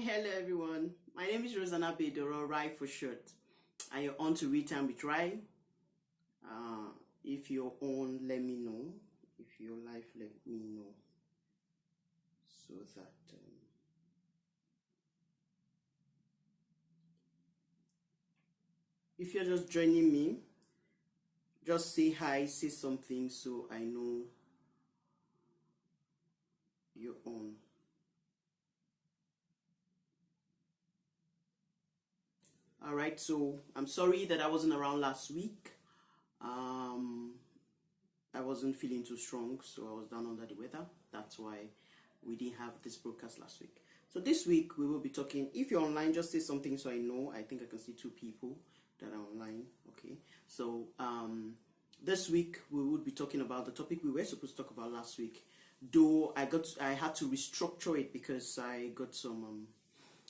Hello everyone. My name is Rosanna Bedoro, Rai for short. And you're on to Read Time with Rai. If you're on, let me know. If you're live, let me know. So that if you're just joining me, just say hi, say something so I know you're on. All right, so I'm sorry that I wasn't around last week. I wasn't feeling too strong, so I was down under the weather. That's why we didn't have this broadcast last week. So this week we will be talking. If you're online, just say something so I know. I think I can see 2 people that are online. Okay, so this week we will be talking about the topic we were supposed to talk about last week. Though I had to restructure it because I got some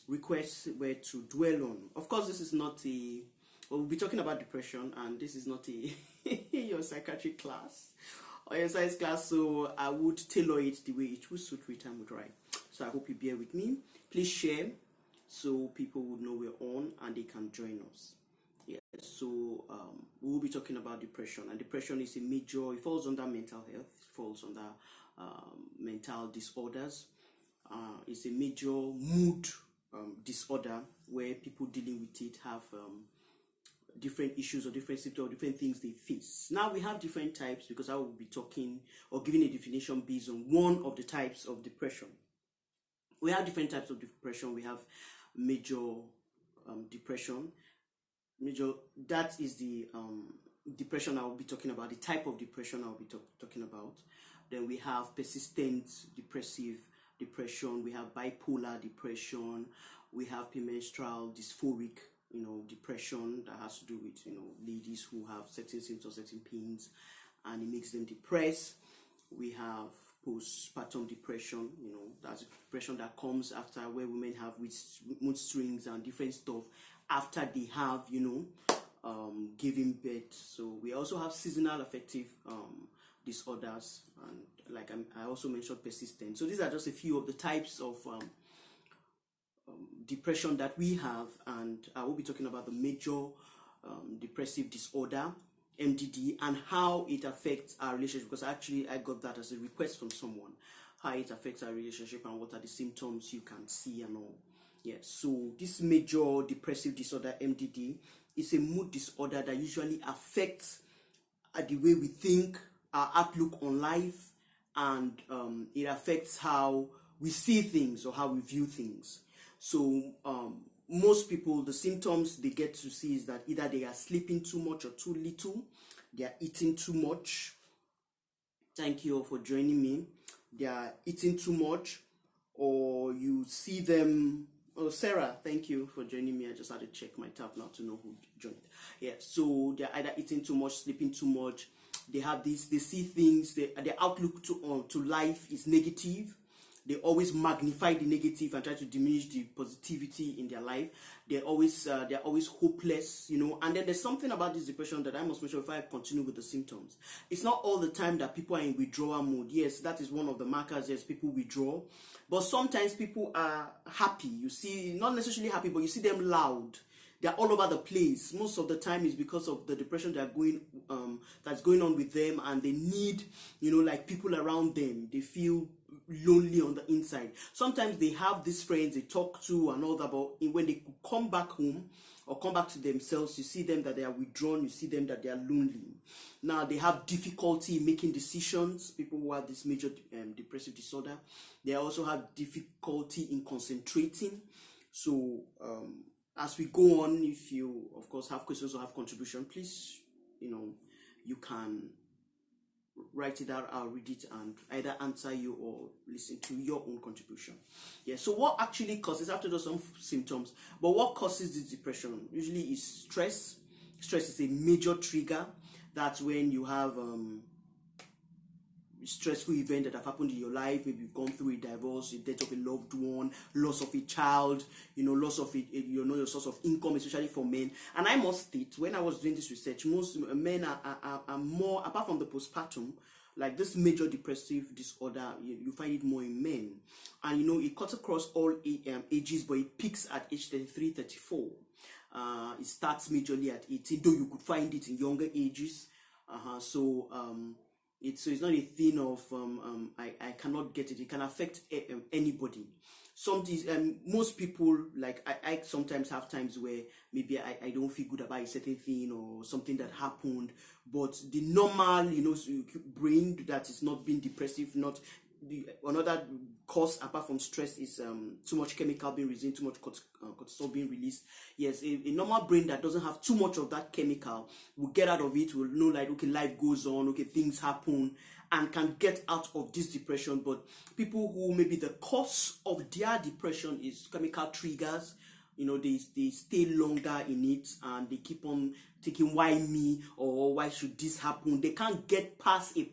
requests where to dwell on. Of course, this is not a. We'll be talking about depression, and this is not a your psychiatric class or your science class, so I would tailor it the way it would suit Read Time with Rai. So I hope you bear with me. Please share so people would know we're on and they can join us. Yeah, so we will be talking about depression, and depression is a major. It falls under mental health. It falls under mental disorders. It's a major mood disorder where people dealing with it have different issues or different symptoms or different things they face. Now we have different types because I will be talking or giving a definition based on one of the types of depression. We have different types of depression. We have major depression. That is the depression I will be talking about, the type of depression I will be talking about. Then we have persistent depressive depression. We have bipolar depression. We have premenstrual dysphoric depression that has to do with ladies who have certain symptoms, certain pains, and it makes them depressed. We have postpartum depression. That's a depression that comes after where women have mood swings and different stuff after they have giving birth. So we also have seasonal affective disorders, and like I also mentioned, persistent. So these are just a few of the types of depression that we have, and I will be talking about the major depressive disorder, MDD, and how it affects our relationship, because actually I got that as a request from someone, how it affects our relationship and what are the symptoms you can see and all. Yeah, so this major depressive disorder, MDD, is a mood disorder that usually affects the way we think, our outlook on life, and it affects how we see things or how we view things. So most people, the symptoms they get to see is that either they are sleeping too much or too little, they are eating too much. Thank you all for joining me. They are eating too much, or you see them. Oh, Sarah, thank you for joining me. I just had to check my tab now to know who joined. Yeah, so they're either eating too much, sleeping too much. They have this. They see things. Their outlook to life is negative. They always magnify the negative and try to diminish the positivity in their life. They're always hopeless, And then there's something about this depression that I must mention before I continue with the symptoms. It's not all the time that people are in withdrawal mode. Yes, that is one of the markers. Yes, people withdraw, but sometimes people are happy. You see, not necessarily happy, but you see them loud. They're all over the place. Most of the time is because of the depression that's going on with them, and they need, like people around them. They feel lonely on the inside. Sometimes they have these friends they talk to and all that, but when they come back home or come back to themselves, you see them that they are withdrawn, you see them that they are lonely. Now they have difficulty making decisions. People who have this major depressive disorder, they also have difficulty in concentrating. So as we go on, if you of course have questions or have contribution, please you can write it out, I'll read it and either answer you or listen to your own contribution. Yeah, so what actually causes, after those some symptoms, but what causes this depression usually is stress. Stress is a major trigger. That's when you have stressful event that have happened in your life. Maybe you've gone through a divorce, the death of a loved one, loss of a child, loss of your source of income, especially for men. And I must state, when I was doing this research, most men are more, apart from the postpartum, Like this major depressive disorder, you find it more in men. And you know, it cuts across all ages, but it peaks at age 33, 34. It starts majorly at 18, though you could find it in younger ages. It's not a thing of I cannot get it. It can affect anybody. Most people, like I sometimes have times where maybe I don't feel good about a certain thing or something that happened, but the normal, you know, brain that is not being depressive, not another cause apart from stress is too much chemical being released, too much cortisol being released. Yes, a normal brain that doesn't have too much of that chemical will get out of it, will know like, okay, life goes on, okay, things happen, and can get out of this depression. But people who maybe the cause of their depression is chemical triggers, you know, they stay longer in it and they keep on thinking, why me, or why should this happen? They can't get past a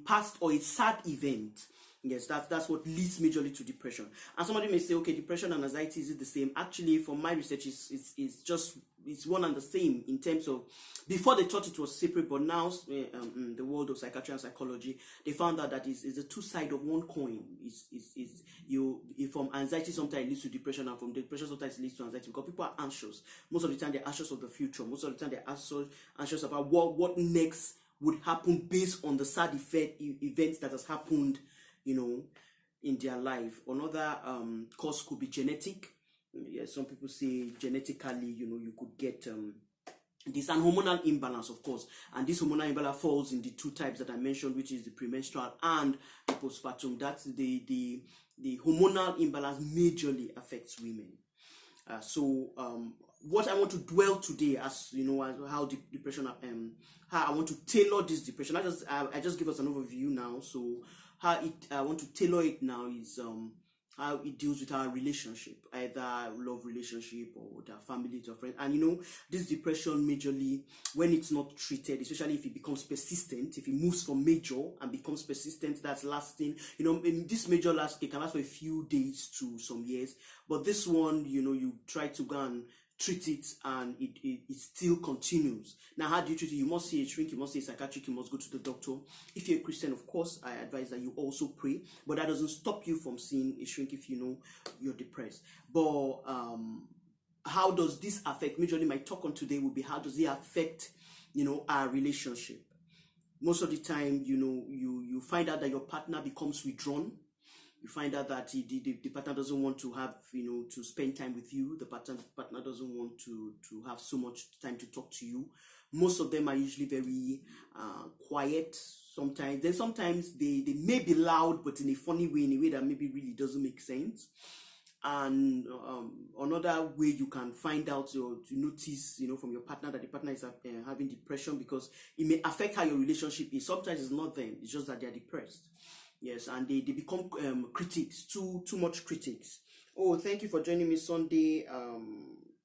past or a sad event. Yes, that's what leads majorly to depression. And somebody may say, okay, depression and anxiety, is it the same? Actually, from my research, it's one and the same in terms of, before they thought it was separate, but now the world of psychiatry and psychology, they found out that it's the two sides of one coin. From anxiety sometimes it leads to depression, and from depression sometimes it leads to anxiety, because people are anxious. Most of the time they're anxious of the future. Most of the time they're anxious about what next would happen based on the sad events that has happened, you know, in their life. Another cause could be genetic. Yeah, some people say genetically, you know, you could get this and hormonal imbalance, of course. And this hormonal imbalance falls in the two types that I mentioned, which is the premenstrual and the postpartum. That's the hormonal imbalance majorly affects women. What I want to dwell today, as you know, as how depression, how I want to tailor this depression. I just give us an overview now. So how I want to tailor it now is how it deals with our relationship, either love relationship or with our family, to our friends. And you know, this depression majorly, when it's not treated, especially if it becomes persistent, if it moves from major and becomes persistent, that's lasting. You know, in this major it can last for a few days to some years. But this one, you know, you try to go and treat it and it still continues. Now, how do you treat it? You must see a shrink, you must see a psychiatrist, you must go to the doctor. If you're a Christian, of course, I advise that you also pray, but that doesn't stop you from seeing a shrink if you know you're depressed. But how does this affect? Majorly my talk on today will be, how does it affect, you know, our relationship? Most of the time, you know, you find out that your partner becomes withdrawn. You find out that the partner doesn't want to have, you know, to spend time with you. The partner doesn't want to have so much time to talk to you. Most of them are usually very quiet sometimes. Then sometimes they may be loud, but in a funny way, in a way that maybe really doesn't make sense. And another way you can find out or to notice, you know, from your partner that the partner is having depression, because it may affect how your relationship is. Sometimes it's not them, it's just that they're depressed. Yes, and they become critics, too much critics. Oh, thank you for joining me Sunday.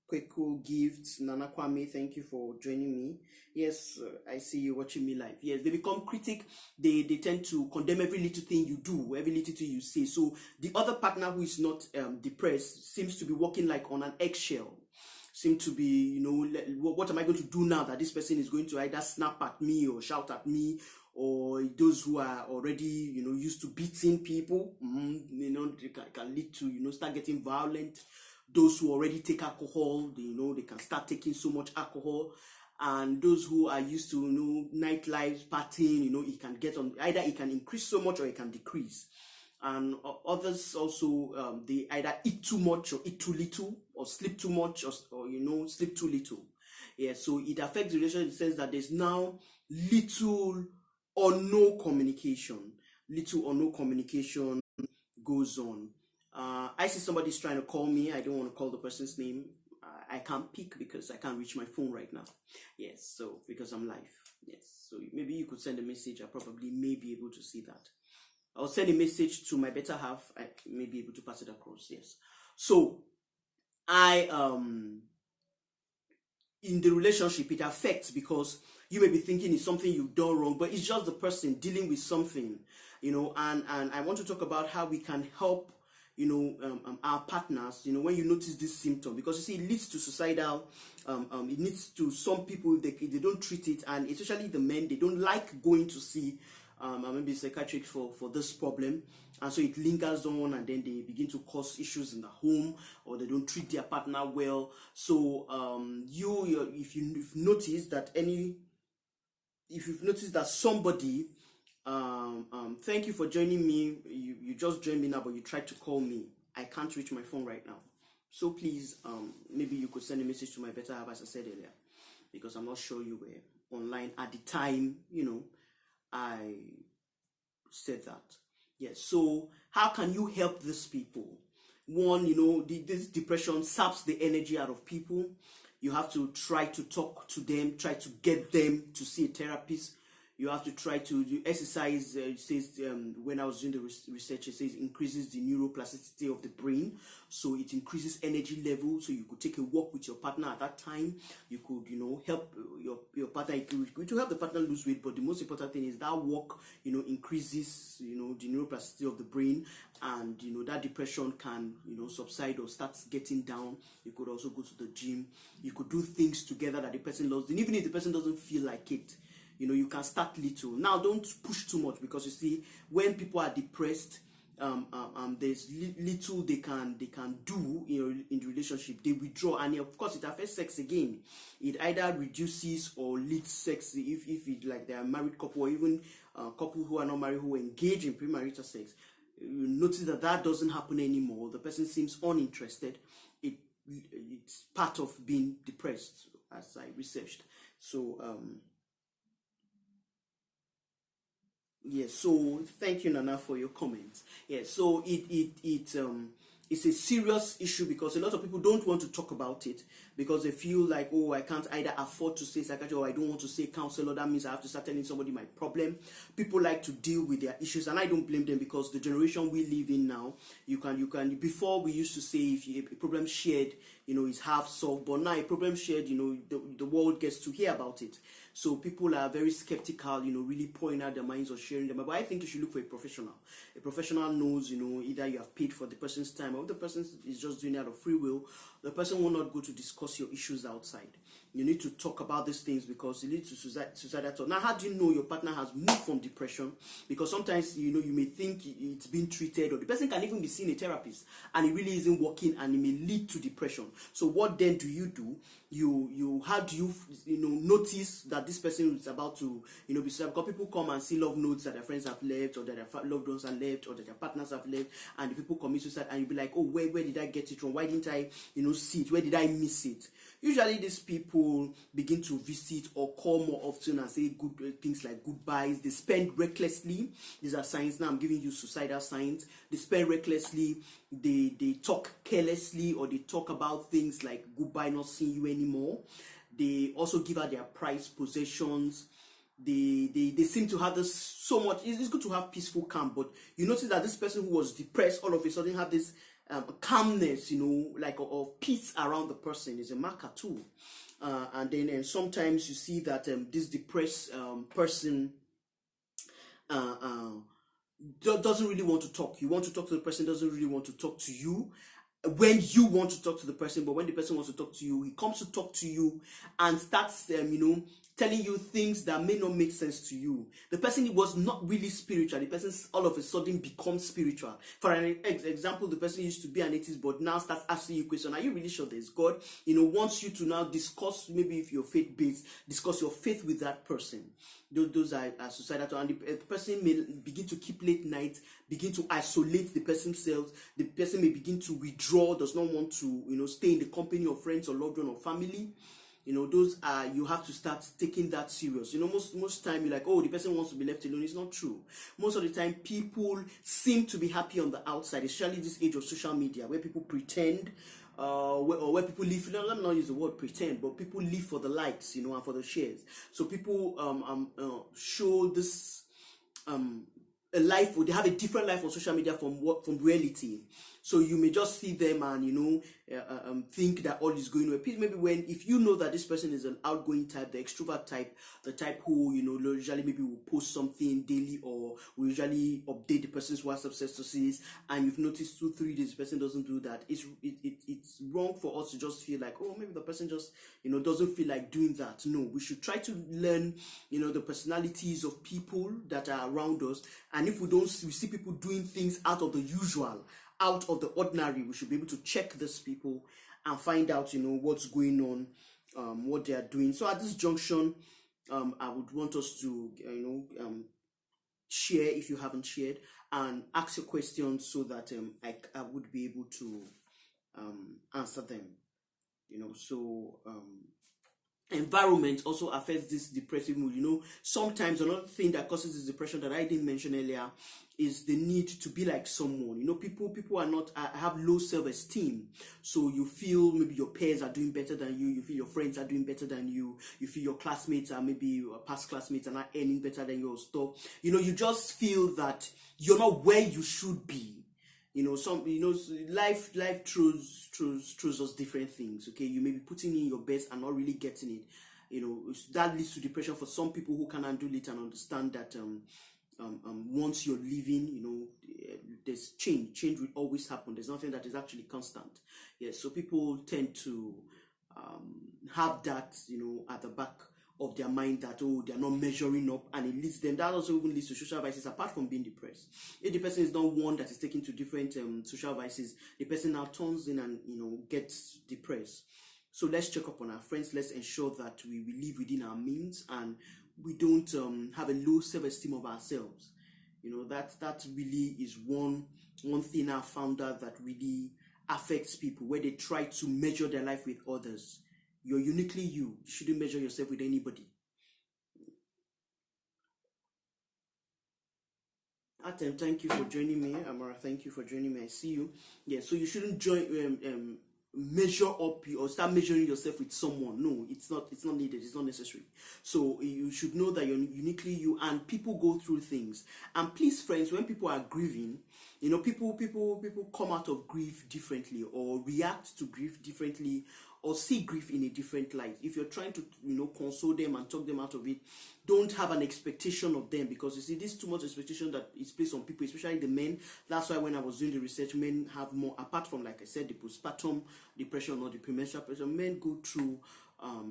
Kweku Gifts, Nana Kwame, thank you for joining me. Yes, I see you watching me live. Yes, they become critic. They tend to condemn every little thing you do, every little thing you say. So the other partner who is not depressed seems to be walking like on an eggshell. Seem to be, you know, what am I going to do now that this person is going to either snap at me or shout at me? Or those who are already, you know, used to beating people, you know, they can lead to, you know, start getting violent. Those who already take alcohol, you know, they can start taking so much alcohol. And those who are used to, you know, nightlife, partying, you know, it can get on, either it can increase so much or it can decrease. And others also, they either eat too much or eat too little, or sleep too much or you know, sleep too little. Yeah, so it affects the relationship in the sense that there's now little or no communication. Little or no communication goes on. I see somebody's trying to call me. I don't want to call the person's name. I can't pick because I can't reach my phone right now. Yes, so because I'm live. Yes, so maybe you could send a message. I probably may be able to see that. I'll send a message to my better half. I may be able to pass it across. Yes. So in the relationship, it affects because you may be thinking it's something you've done wrong, but it's just the person dealing with something, you know. And I want to talk about how we can help, you know, our partners, you know, when you notice this symptom, because you see, it leads to suicidal. It leads to some people, they don't treat it, and especially the men, they don't like going to see and maybe psychiatric for this problem, and so it lingers on, and then they begin to cause issues in the home, or they don't treat their partner well. So if you've noticed that somebody, thank you for joining me. You just joined me now, but you tried to call me. I can't reach my phone right now. So please, maybe you could send a message to my better half, as I said earlier, because I'm not sure you were online at the time, I said that. Yes. So how can you help these people? One, this depression saps the energy out of people. You have to try to talk to them, try to get them to see a therapist. You have to try to do exercise. It says, when I was doing the research, it says increases the neuroplasticity of the brain. So it increases energy level. So you could take a walk with your partner at that time. You could, help your partner. It could help the partner lose weight. But the most important thing is that walk, increases, the neuroplasticity of the brain. And, that depression can, subside or start getting down. You could also go to the gym. You could do things together that the person loves. And even if the person doesn't feel like it, you can start little. Now, don't push too much, because you see, when people are depressed, there's little they can do in the relationship. They withdraw, and of course, it affects sex again. It either reduces or leads sex if it, like, they are a married couple, or even couple who are not married who engage in premarital sex. You notice that doesn't happen anymore. The person seems uninterested. It's part of being depressed, as I researched. So yes, so thank you, Nana, for your comments. Yes, so it's a serious issue, because a lot of people don't want to talk about it, because they feel like, oh, I can't either afford to say psychiatrist, or I don't want to say counselor. That means I have to start telling somebody my problem. People like to deal with their issues, and I don't blame them, because the generation we live in now, you can before we used to say if a problem shared, is half solved, but now a problem shared, the world gets to hear about it. So people are very skeptical, really pouring out their minds or sharing them. But I think you should look for a professional. A professional knows, either you have paid for the person's time, or if the person is just doing it out of free will, the person will not go to discuss your issues outside. You need to talk about these things, because it leads to suicidal thought. Now, how do you know your partner has moved from depression? Because sometimes, you may think it's been treated, or the person can even be seeing a therapist, and it really isn't working, and it may lead to depression. So what then do? How do you notice that this person is about to be suicidal? Because people come and see love notes that their friends have left, or that their loved ones have left, or that their partners have left, and the people commit suicide, and you'll be like, oh, where did I get it from? Why didn't I see it? Where did I miss it? Usually these people begin to visit or call more often and say good things like goodbyes. They spend recklessly. These are signs. Now I'm giving you suicidal signs. They spend recklessly. They talk carelessly, or they talk about things like goodbye, not seeing you anymore. They also give out their prized possessions. They seem to have this so much. It's good to have peaceful calm, but you notice that this person who was depressed all of a sudden have this calmness, like of peace around the person. Is a marker too. And then sometimes you see that this depressed person doesn't really want to talk. You want to talk to the person, doesn't really want to talk to you when you want to talk to the person. But when the person wants to talk to you, he comes to talk to you and starts telling you things that may not make sense to you. The person was not really spiritual. The person all of a sudden becomes spiritual. For an example, the person used to be an atheist, but now starts asking you questions. Are you really sure there's God? Wants you to now discuss, maybe if you're faith-based, discuss your faith with that person. Those are suicidal, and the person may begin to keep late nights, begin to isolate the person's self. The person may begin to withdraw, does not want to stay in the company of friends or loved one or family. Those are, you have to start taking that serious. Most time you're like, oh, the person wants to be left alone. It's not true. Most of the time, people seem to be happy on the outside, especially this age of social media, where people pretend, where people live. Let me not use the word pretend, but people live for the likes, and for the shares. So people show this a life, or they have a different life on social media from reality. So you may just see them and think that all is going well. Please, maybe when, if you know that this person is an outgoing type, the extrovert type, the type who usually maybe will post something daily, or will usually update the person's WhatsApp statuses, and you've noticed 2-3 days the person doesn't do that, it's wrong for us to just feel like, oh, maybe the person just doesn't feel like doing that. No, we should try to learn the personalities of people that are around us, and if we see people doing things out of the usual, out of the ordinary, we should be able to check these people and find out what's going on, what they are doing. So at this junction, I would want us to share, if you haven't shared, and ask your questions so that I would be able to answer them. So environment also affects this depressive mood. Sometimes another thing that causes this depression that I didn't mention earlier is the need to be like someone. People are not have low self-esteem, so you feel maybe your peers are doing better than you feel your friends are doing better than you feel your classmates are, maybe your past classmates are not earning better than your stuff. You just feel that you're not where you should be. Life throws us different things. Okay, you may be putting in your best and not really getting it. That leads to depression for some people who can handle it and understand that once you're leaving, there's change will always happen. There's nothing that is actually constant. Yes, so people tend to have that at the back of their mind, that they're not measuring up, and it leads them, that also even leads to social vices apart from being depressed. If the person is not one that is taken to different social vices, the person now turns in and gets depressed. So let's check up on our friends. Let's ensure that we live within our means and we don't have a low self-esteem of ourselves. That really is one thing I found out that really affects people, where they try to measure their life with others. You're uniquely you. You shouldn't measure yourself with anybody. Atem, thank you for joining me. Amara, thank you for joining me. I see you. Yeah, so you shouldn't measure up or start measuring yourself with someone. No, it's not needed. It's not necessary. So you should know that you're uniquely you, and people go through things. And please, friends, when people are grieving, people come out of grief differently, or react to grief differently, or see grief in a different light. If you're trying to console them and talk them out of it, don't have an expectation of them, because you see, this too much expectation that is placed on people, especially the men. That's why when I was doing the research, men have more, apart from, like I said, the postpartum depression or the premenstrual depression, men go through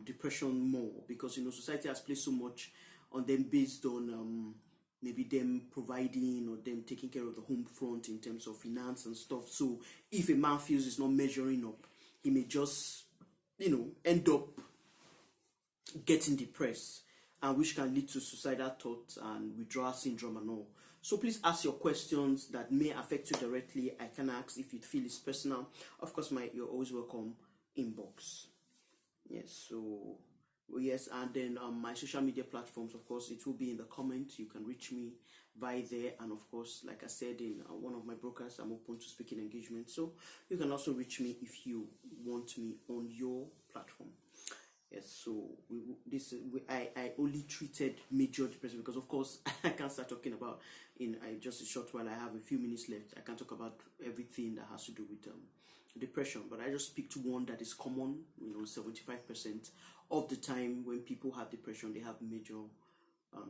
depression more, because society has placed so much on them based on maybe them providing or them taking care of the home front in terms of finance and stuff. So if a man feels he's not measuring up, he may just end up getting depressed, and which can lead to suicidal thoughts and withdrawal syndrome and all. So please ask your questions that may affect you directly. I can ask if you feel it's personal. Of course, you're always welcome inbox. Yes, so yes, and then my social media platforms, of course, it will be in the comments. You can reach me via there, and of course, like I said, in one of my brokers, I'm open to speaking engagement, so you can also reach me if you want me on your platform. Yes, so I only treated major depression, because of course I can't start talking about in just a short while. I have a few minutes left. I can't talk about everything that has to do with depression, but I just speak to one that is common. 75% of the time when people have depression, they have major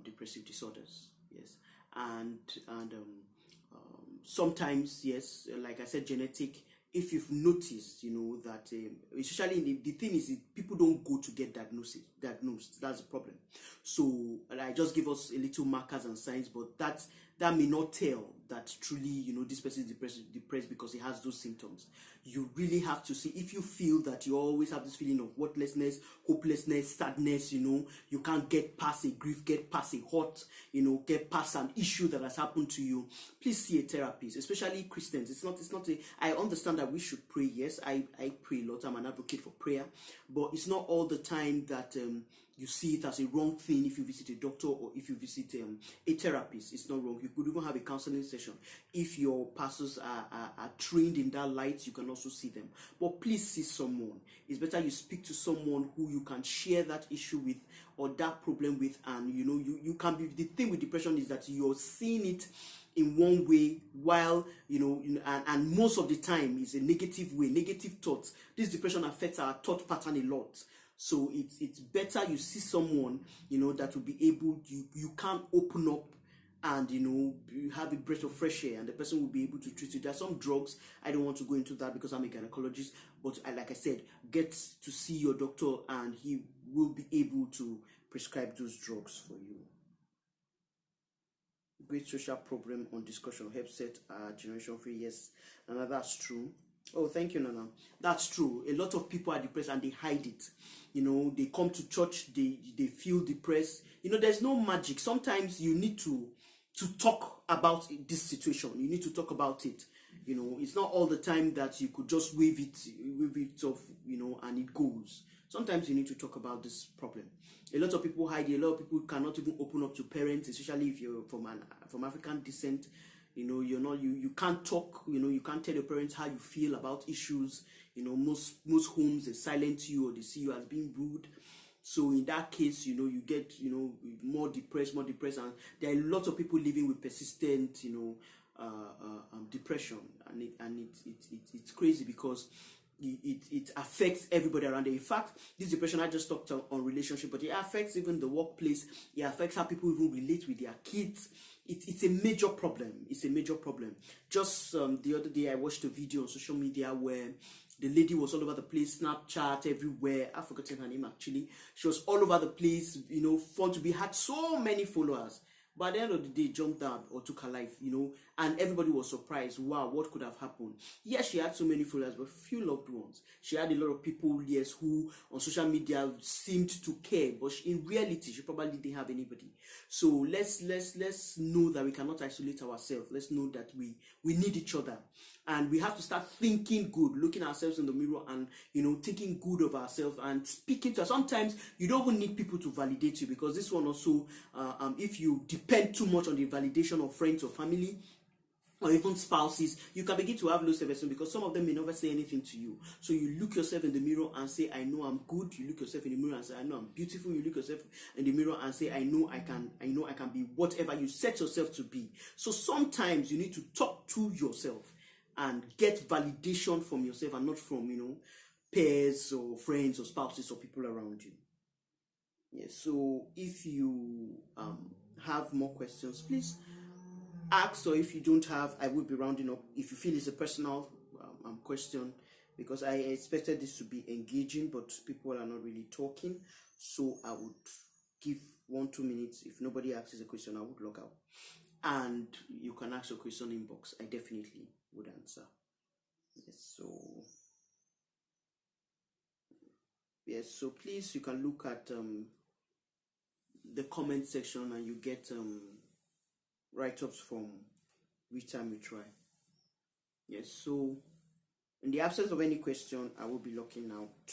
depressive disorders. Yes, and sometimes, yes, like I said, genetic. If you've noticed, that especially the thing is, people don't go to get diagnosed. That's the problem. So I just give us a little markers and signs, but that may not tell that truly, this person is depressed because he has those symptoms. You really have to see. If you feel that you always have this feeling of worthlessness, hopelessness, sadness, you can't get past a grief, get past a hurt, get past an issue that has happened to you, please see a therapist, especially Christians. I understand that we should pray. Yes, I pray a lot. I'm an advocate for prayer, but it's not all the time that you see it as a wrong thing if you visit a doctor or if you visit a therapist. It's not wrong. You could even have a counseling session. If your pastors are trained in that light, you can also see them. But please see someone. It's better you speak to someone who you can share that issue with or that problem with, and you can be. The thing with depression is that you're seeing it in one way, while and most of the time is a negative way, negative thoughts. This depression affects our thought pattern a lot. So it's better you see someone that will be able, you can open up and you have a breath of fresh air, and the person will be able to treat you. There are some drugs, I don't want to go into that because I'm a gynecologist, but like I said, get to see your doctor and he will be able to prescribe those drugs for you. Great social problem on discussion helps set our generation free. Yes, Nana, that's true. Oh, thank you, Nana. That's true. A lot of people are depressed and they hide it. They come to church, they feel depressed. There's no magic. Sometimes you need to talk about this situation. You need to talk about it. It's not all the time that you could just wave it off, and it goes. Sometimes you need to talk about this problem. A lot of people hide it. A lot of people cannot even open up to parents, especially if you're from African descent. You can't talk. You can't tell your parents how you feel about issues. Most homes, they silence you or they see you as being rude. So in that case, you get more depressed, and there are a lot of people living with persistent depression, and it's crazy because it affects everybody around there. In fact, this depression, I just talked on relationship, but it affects even the workplace. It affects how people even relate with their kids. It's a major problem. It's a major problem. Just the other day, I watched a video on social media where the lady was all over the place, Snapchat everywhere. I've forgotten her name actually. She was all over the place, fun to be, had so many followers. But at the end of the day, jumped out or took her life, and everybody was surprised. Wow, what could have happened? Yes, she had so many followers, but few loved ones. She had a lot of people, yes, who on social media seemed to care, but in reality, she probably didn't have anybody. So let's know that we cannot isolate ourselves. Let's know that we need each other. And we have to start thinking good, looking ourselves in the mirror and, thinking good of ourselves and speaking to us. Sometimes you don't even need people to validate you, because this one also, if you depend too much on the validation of friends or family, or even spouses, you can begin to have low self-esteem because some of them may never say anything to you. So you look yourself in the mirror and say, I know I'm good. You look yourself in the mirror and say, I know I'm beautiful. You look yourself in the mirror and say, I know I can be whatever you set yourself to be. So sometimes you need to talk to yourself and get validation from yourself and not from, peers or friends or spouses or people around you. Yes, so if you have more questions, please ask, or if you don't have, I will be rounding up. If you feel it's a personal question, because I expected this to be engaging, but people are not really talking, so I would give 1-2 minutes. If nobody asks a question, I would log out, and you can ask your question inbox. I definitely would answer. Yes, so please, you can look at the comment section and you get write-ups from Which Time We Try. Yes, so in the absence of any question, I will be locking out.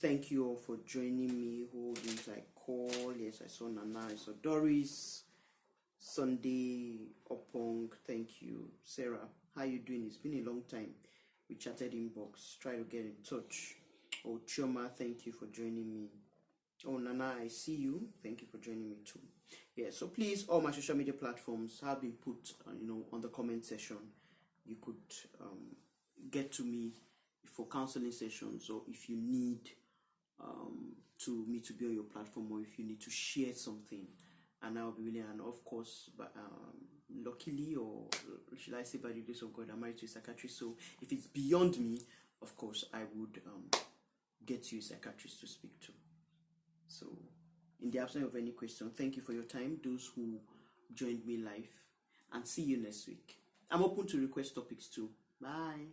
Thank you all for joining me. Who didn't I call? Yes, I saw Nana, I saw Doris, Sunday, Opong. Thank you. Sarah, how you doing? It's been a long time. We chatted inbox. Try to get in touch. Oh, Chioma, thank you for joining me. Oh, Nana, I see you. Thank you for joining me too. Yeah, so please, all my social media platforms have been put, on the comment section. You could get to me for counseling sessions, or if you need me to be on your platform, or if you need to share something, and I'll be willing. And of course, luckily, or should I say by the grace of God, I'm married to a psychiatrist. So if it's beyond me, of course, I would get you a psychiatrist to speak to. So, in the absence of any question, thank you for your time, those who joined me live, and see you next week. I'm open to request topics too. Bye.